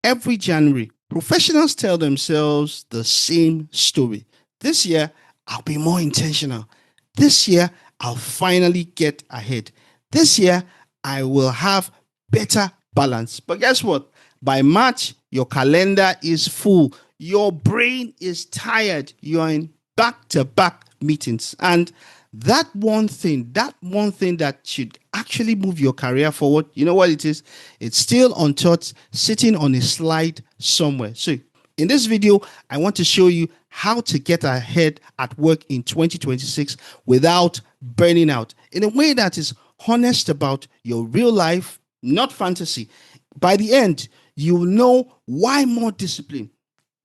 Every January, professionals tell themselves the same story. This year, I'll be more intentional. This year, I'll finally get ahead. This year, I will have better balance. But guess what? By March, your calendar is full. Your brain is tired. You're in back to back meetings. And that one thing that should actually move your career forward, you know what it is? It's still untaught, sitting on a slide somewhere. So, in this video, I want to show you how to get ahead at work in 2026 without burning out in a way that is honest about your real life, not fantasy. By the end, you'll know why more discipline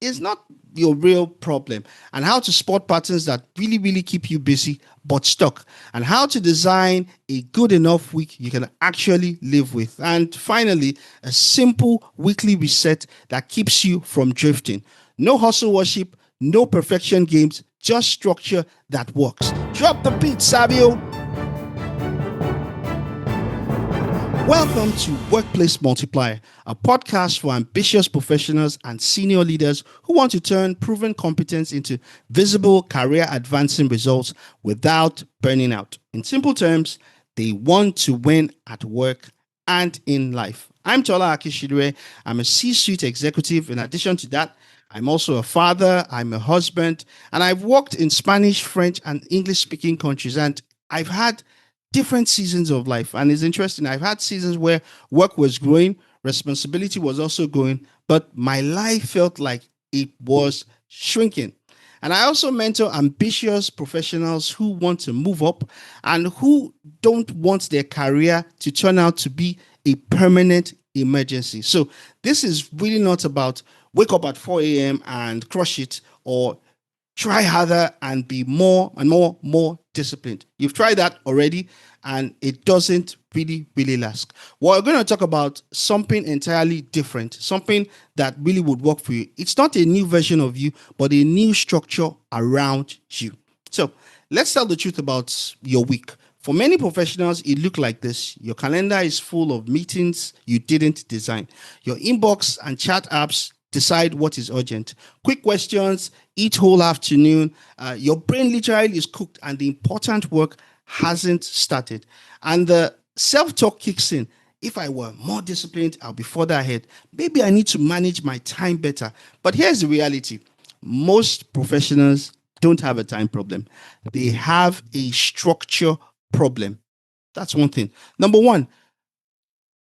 is not your real problem, and how to spot patterns that really keep you busy but stuck, and how to design a good enough week you can actually live with, and finally a simple weekly reset that keeps you from drifting. No hustle worship, no perfection games, just structure that works. Drop the beat, Sabio. Welcome to Workplace Multiplier, a podcast for ambitious professionals and senior leaders who want to turn proven competence into visible career advancing results without burning out. In simple terms, they want to win at work and in life. I'm Tola Akinsulire. I'm a C-suite executive. In addition to that, I'm also a father, I'm a husband, and I've worked in Spanish, French, and English-speaking countries, and I've had different seasons of life. And it's interesting. I've had seasons where work was growing, responsibility was also growing, but my life felt like it was shrinking. And I also mentor ambitious professionals who want to move up and who don't want their career to turn out to be a permanent emergency. So this is really not about wake up at 4 a.m. and crush it, or try harder and be more and more disciplined. You've tried that already and it doesn't really last. Well, we're going to talk about something entirely different, something that really would work for you. It's not a new version of you, but a new structure around you. So let's tell the truth about your week. For many professionals, it looks like this. Your calendar is full of meetings you didn't design. Your inbox and chat apps decide what is urgent. Quick questions each whole afternoon. Your brain literally is cooked and the important work hasn't started. And the self-talk kicks in. If I were more disciplined, I'll be further ahead. Maybe I need to manage my time better. But here's the reality. Most professionals don't have a time problem. They have a structure problem. That's one thing. Number one,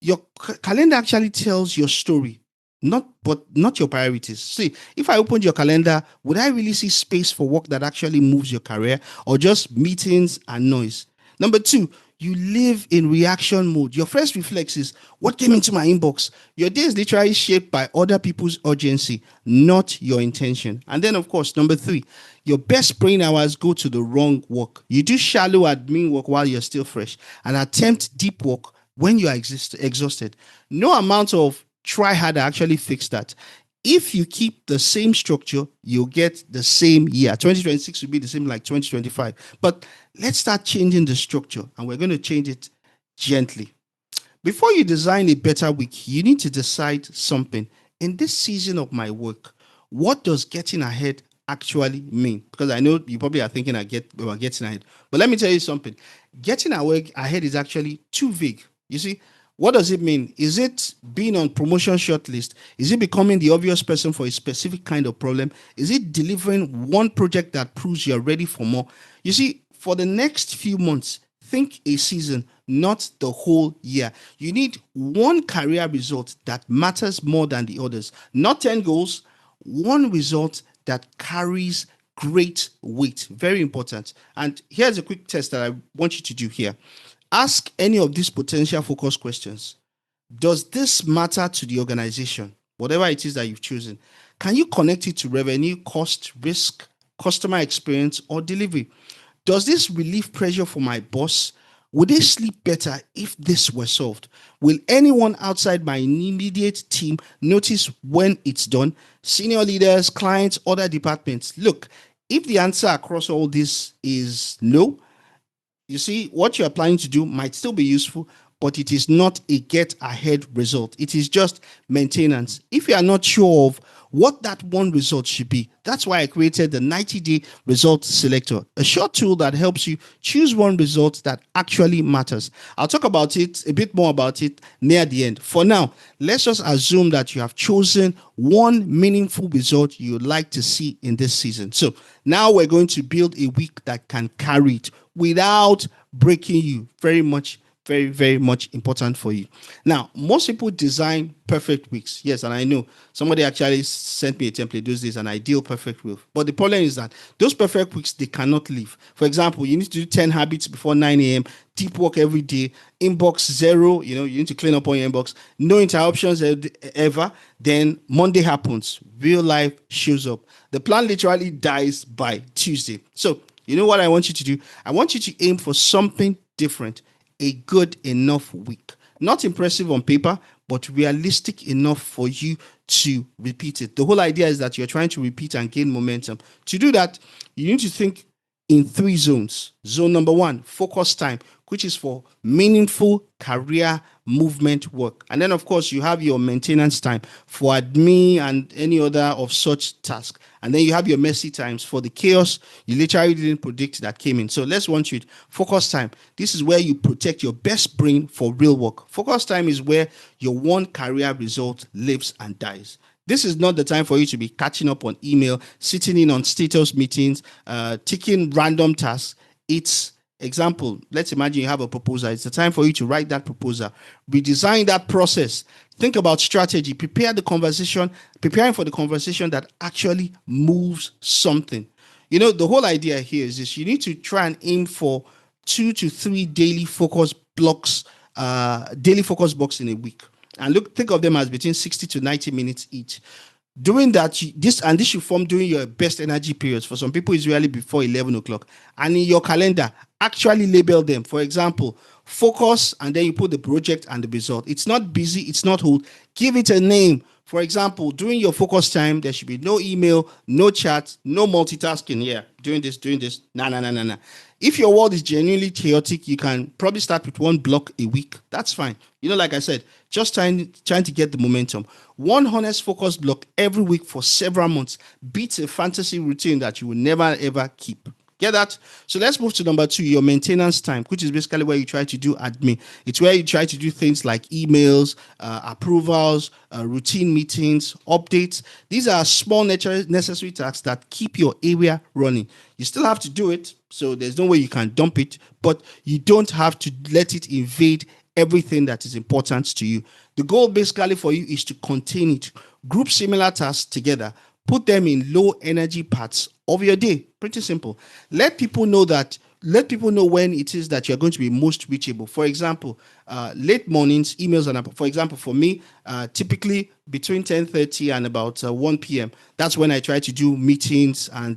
your calendar actually tells your story, not your priorities. See, if I opened your calendar, would I really see space for work that actually moves your career, or just meetings and noise? Number two, you live in reaction mode. Your first reflex is what came into my inbox. Your day is literally shaped by other people's urgency, not your intention. And then, of course, number three, your best brain hours go to the wrong work. You do shallow admin work while you're still fresh and attempt deep work when you are exhausted. No amount of try harder actually fix that. If you keep the same structure, you'll get the same year. 2026 will be the same like 2025. But let's start changing the structure, and we're going to change it gently. Before you design a better week, you need to decide something. In this season of my work, what does getting ahead actually mean? Because I know you probably are thinking about getting ahead. But let me tell you something. Getting ahead is actually too vague. You see, what does it mean? Is it being on promotion shortlist? Is it becoming the obvious person for a specific kind of problem? Is it delivering one project that proves you're ready for more? You see, for the next few months, think a season, not the whole year. You need one career result that matters more than the others. Not 10 goals, one result that carries great weight. Very important. And here's a quick test that I want you to do here. Ask any of these potential focus questions. Does this matter to the organization? Whatever it is that you've chosen. Can you connect it to revenue, cost, risk, customer experience, or delivery? Does this relieve pressure for my boss? Would they sleep better if this were solved? Will anyone outside my immediate team notice when it's done? Senior leaders, clients, other departments. Look, if the answer across all this is no, you see, what you're planning to do might still be useful, but it is not a get ahead result. It is just maintenance. If you are not sure of what that one result should be, that's why I created the 90-day result selector, a short tool that helps you choose one result that actually matters. I'll talk about it a bit more about it near the end. For now, let's just assume that you have chosen one meaningful result you would like to see in this season. So now we're going to build a week that can carry it without breaking you. Very much important for you. Now, most people design perfect weeks. Yes, and I know somebody actually sent me a template those days, an ideal perfect week. But the problem is that those perfect weeks, they cannot live. For example, you need to do 10 habits before 9 a.m., deep work every day, inbox zero, you need to clean up on your inbox, no interruptions ever. Then Monday happens, real life shows up. The plan literally dies by Tuesday. So, you know what I want you to do? I want you to aim for something different. A good enough week. Not impressive on paper, but realistic enough for you to repeat it. The whole idea is that you're trying to repeat and gain momentum. To do that, you need to think in 3 zones. Zone number 1, focus time, which is for meaningful career movement work. And then, of course, you have your maintenance time for admin and any other of such tasks. And then you have your messy times for the chaos you literally didn't predict that came in. So let's run through it. Focus time. This is where you protect your best brain for real work. Focus time is where your one career result lives and dies. This is not the time for you to be catching up on email, sitting in on status meetings, ticking random tasks. It's example. Let's imagine you have a proposal. It's the time for you to write that proposal, redesign that process. Think about strategy. Preparing for the conversation that actually moves something. The whole idea here is this: you need to try and aim for 2 to 3 daily focus blocks in a week. And think of them as between 60 to 90 minutes each. Doing that, this should form during your best energy periods. For some people, it's really before 11 o'clock. And in your calendar, actually label them. For example, focus, and then you put the project and the result. It's not busy, it's not hold. Give it a name. For example, during your focus time, there should be no email, no chat, no multitasking. Yeah, doing this. Nah. If your world is genuinely chaotic, you can probably start with 1 block a week. That's fine. Like I said, just trying to get the momentum. 1 honest focus block every week for several months beats a fantasy routine that you will never ever keep. Get that? So let's move to number 2, your maintenance time, which is basically where you try to do admin. It's where you try to do things like emails, approvals, routine meetings, updates. These are small necessary tasks that keep your area running. You still have to do it, so there's no way you can dump it, but you don't have to let it invade everything that is important to you. The goal basically for you is to contain it. Group similar tasks together. Put them in low energy parts of your day. Pretty simple. Let people know when it is that you're going to be most reachable. For example, late mornings, emails, and for example, for me, typically between 10:30 and about 1 p.m. That's when I try to do meetings and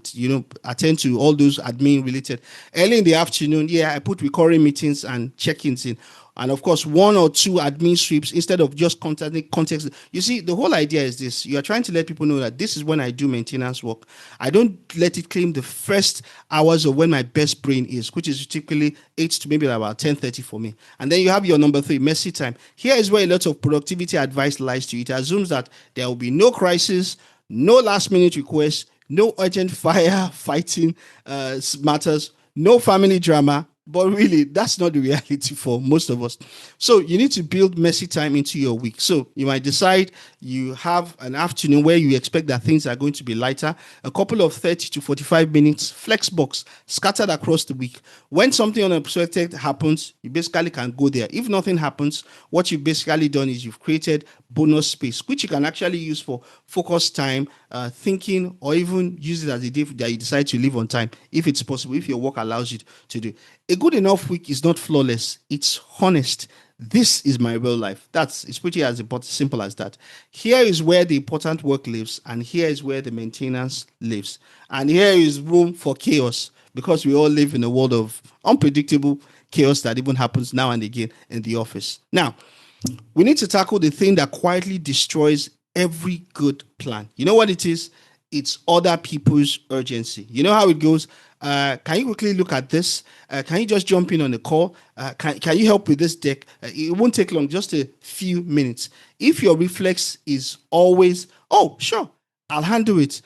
attend to all those admin related. Early in the afternoon, I put recurring meetings and check-ins in. And of course, 1 or 2 admin sweeps instead of just context. You see, the whole idea is this. You are trying to let people know that this is when I do maintenance work. I don't let it claim the first hours of when my best brain is, which is typically 8 to maybe about 10:30 for me. And then you have your number 3, messy time. Here is where a lot of productivity advice lies to you. It assumes that there will be no crisis, no last-minute requests, no urgent firefighting matters, no family drama. But really, that's not the reality for most of us. So you need to build messy time into your week. So you might decide you have an afternoon where you expect that things are going to be lighter, a couple of 30 to 45 minutes, flex box, scattered across the week. When something unexpected happens, you basically can go there. If nothing happens, what you've basically done is you've created bonus space, which you can actually use for focus time, thinking, or even use it as a day that you decide to live on time, if it's possible, if your work allows you to do. A good enough week is not flawless. It's honest. This is my real life. It's pretty as simple as that. Here is where the important work lives, and here is where the maintenance lives. And here is room for chaos, because we all live in a world of unpredictable chaos that even happens now and again in the office. Now, we need to tackle the thing that quietly destroys every good plan. You know what it is? it's other people's urgency. You know how it goes. Can you quickly look at this? Can you just jump in on the call? Can you help with this deck? It won't take long, just a few minutes. If your reflex is always, oh, sure, I'll handle it.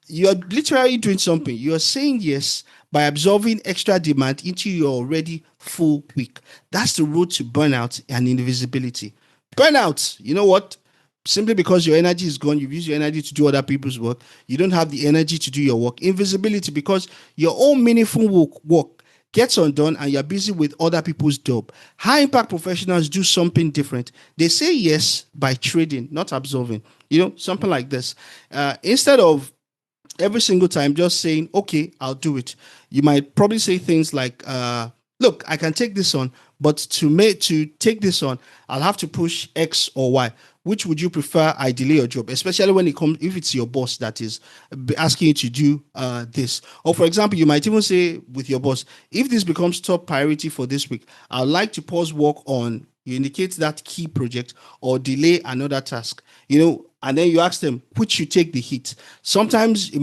You're literally doing something. You're saying yes by absorbing extra demand into your already full week. That's the road to burnout and invisibility. Burnout, you know what? Simply because your energy is gone, you've used your energy to do other people's work. You don't have the energy to do your work. Invisibility, because your own meaningful work gets undone and you're busy with other people's job. High impact professionals do something different. They say yes by trading, not absorbing. Something like this. Instead of every single time just saying, okay, I'll do it, you might probably say things like, look, I can take this on, but to take this on, I'll have to push X or Y. Which would you prefer? I delay your job, especially when it comes, if it's your boss that is asking you to do this. Or for example, you might even say with your boss, if this becomes top priority for this week, I'd like to pause work on, you indicate that key project or delay another task, and then you ask them which you take the hit. Sometimes you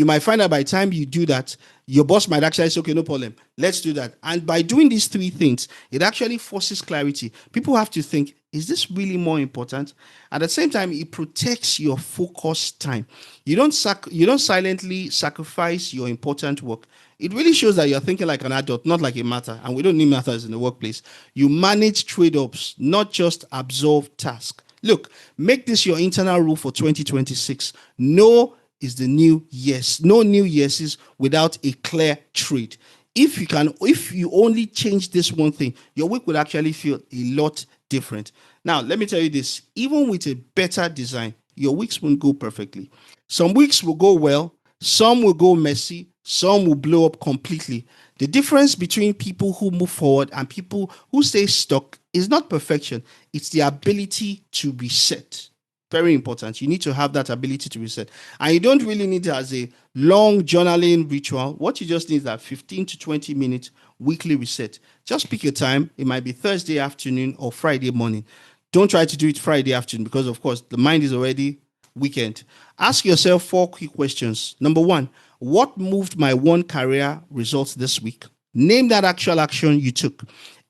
might find out by the time you do that, your boss might actually say, okay, no problem, let's do that. And by doing these three things, it actually forces clarity. People have to think, is this really more important? At the same time, it protects your focus time. You don't silently sacrifice your important work. It really shows that you're thinking like an adult, not like a martyr. And we don't need martyrs in the workplace. You manage trade-offs, not just absorb tasks. Look, make this your internal rule for 2026. No is the new yes. No new yeses without a clear trade. If you only change this one thing, your week will actually feel a lot different. Now, let me tell you this, even with a better design, your weeks won't go perfectly. Some weeks will go well, some will go messy, some will blow up completely. The difference between people who move forward and people who stay stuck is not perfection, it's the ability to reset. Very important. You need to have that ability to reset. And you don't really need it as a long journaling ritual. What you just need is that 15 to 20 minute weekly reset. Just pick a time. It might be Thursday afternoon or Friday morning. Don't try to do it Friday afternoon because, of course, the mind is already weekend. Ask yourself 4 quick questions. Number 1, what moved my one career results this week? Name that actual action you took.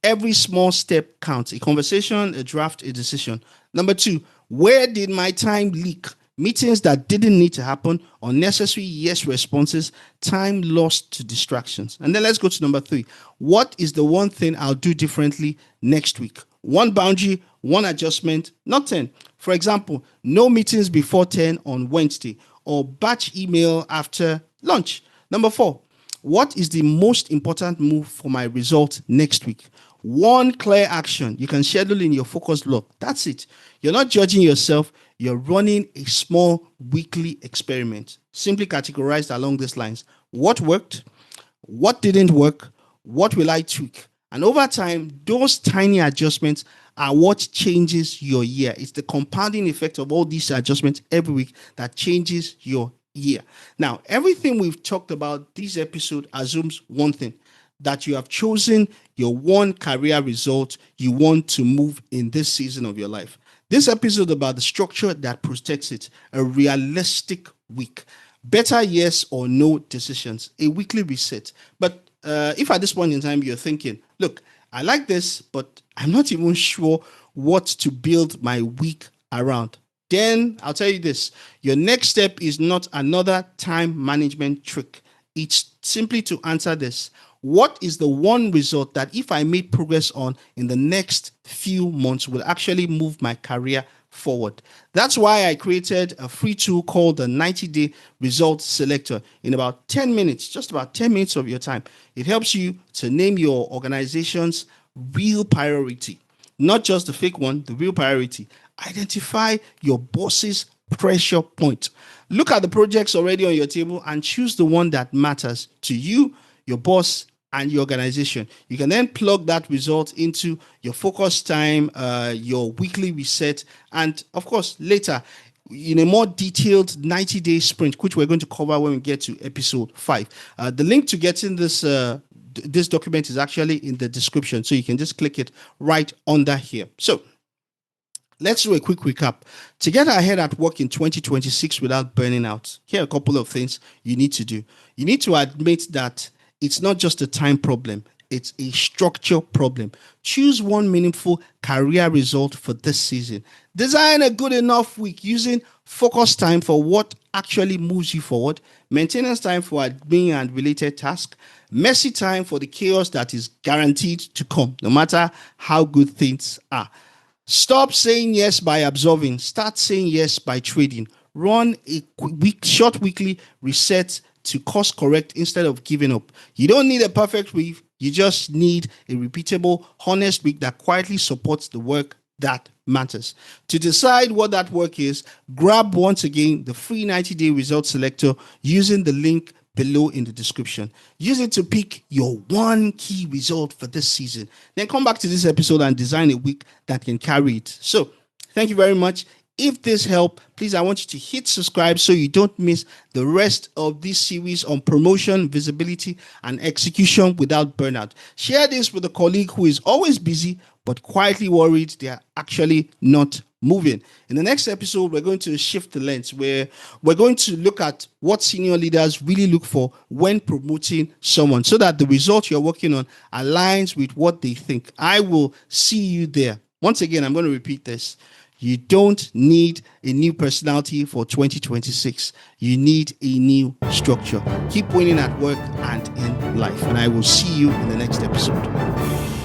Every small step counts. A conversation, a draft, a decision. Number 2, where did my time leak? Meetings that didn't need to happen, unnecessary yes responses, time lost to distractions. And then let's go to number 3. What is the one thing I'll do differently next week? One boundary, one adjustment, not 10. For example, no meetings before 10 on Wednesday or batch email after lunch. Number 4, what is the most important move for my result next week? One clear action you can schedule in your focus log. That's it. You're not judging yourself. You're running a small weekly experiment. Simply categorized along these lines. What worked? What didn't work? What will I tweak? And over time, those tiny adjustments are what changes your year. It's the compounding effect of all these adjustments every week that changes your year. Now, everything we've talked about this episode assumes one thing, that you have chosen your one career result you want to move in this season of your life. This episode about the structure that protects it, a realistic week, better yes or no decisions, a weekly reset. But if at this point in time you're thinking, look, I like this, but I'm not even sure what to build my week around, then I'll tell you this, your next step is not another time management trick. It's simply to answer this. What is the one result that if I made progress on in the next few months will actually move my career forward? That's why I created a free tool called the 90-day Result Selector in about 10 minutes, just about 10 minutes of your time. It helps you to name your organization's real priority, not just the fake one, the real priority. Identify your boss's pressure point. Look at the projects already on your table and choose the one that matters to you, your boss, and your organization. You can then plug that result into your focus time, your weekly reset, and of course, later in a more detailed 90-day sprint, which we're going to cover when we get to episode 5. The link to getting this document is actually in the description, so you can just click it right under here. So Let's do a quick recap. To get ahead at work in 2026 without burning out, here are a couple of things you need to do. You need to admit that it's not just a time problem, it's a structure problem. Choose one meaningful career result for this season. Design a good enough week using focus time for what actually moves you forward, maintenance time for admin and related tasks, messy time for the chaos that is guaranteed to come, no matter how good things are. Stop saying yes by absorbing. Start saying yes by trading. Run a short weekly reset to course correct instead of giving up. You don't need a perfect week. You just need a repeatable, honest week that quietly supports the work that matters. To decide what that work is, grab once again the free 90-day result selector using the link below in the description. Use it to pick your one key result for this season. Then come back to this episode and design a week that can carry it. So, thank you very much. If this helped, please, I want you to hit subscribe so you don't miss the rest of this series on promotion, visibility, and execution without burnout. Share this with a colleague who is always busy but quietly worried they are actually not moving. In the next episode, we're going to shift the lens where we're going to look at what senior leaders really look for when promoting someone so that the result you're working on aligns with what they think. I will see you there. Once again, I'm going to repeat this. You don't need a new personality for 2026. You need a new structure. Keep winning at work and in life. And I will see you in the next episode.